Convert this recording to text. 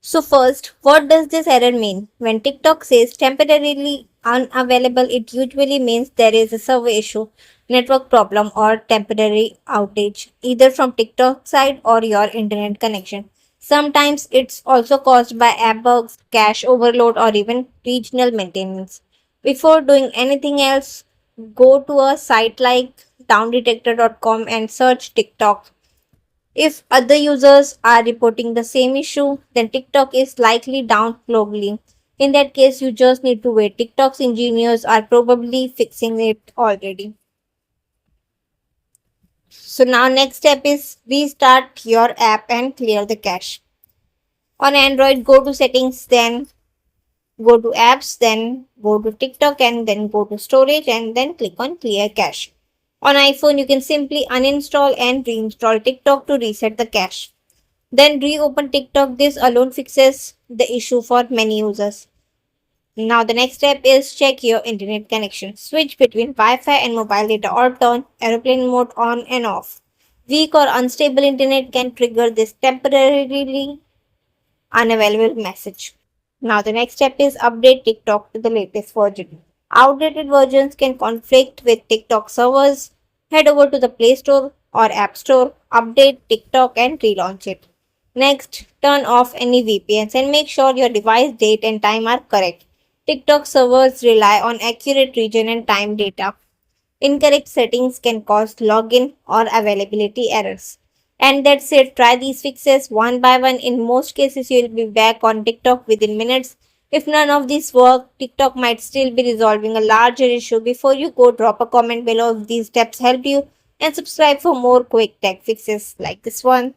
So first, what does this error mean? When TikTok says temporarily unavailable, it usually means there is a server issue, network problem, or temporary outage, either from TikTok side or your internet connection. Sometimes it's also caused by app bugs, cache overload, or even regional maintenance. Before doing anything else, go to a site like downdetector.com and search TikTok. If other users are reporting the same issue, then TikTok is likely down globally. In that case, you just need to wait. TikTok's engineers are probably fixing it already. So now next step is restart your app and clear the cache. On Android, go to settings, then go to apps, then go to TikTok and then go to storage and then click on clear cache. On iPhone, you can simply uninstall and reinstall TikTok to reset the cache. Then reopen TikTok. This alone fixes the issue for many users. Now the next step is check your internet connection. Switch between Wi-Fi and mobile data or turn airplane mode on and off. Weak or unstable internet can trigger this temporarily unavailable message. Now the next step is update TikTok to the latest version. Outdated versions can conflict with TikTok servers. Head over to the Play Store or App Store, update TikTok and relaunch it. Next, turn off any VPNs and make sure your device date and time are correct. TikTok servers rely on accurate region and time data. Incorrect settings can cause login or availability errors. And that's it. Try these fixes one by one. In most cases, you'll be back on TikTok within minutes. If none of these work, TikTok might still be resolving a larger issue. Before you go, drop a comment below if these steps help you and subscribe for more quick tech fixes like this one.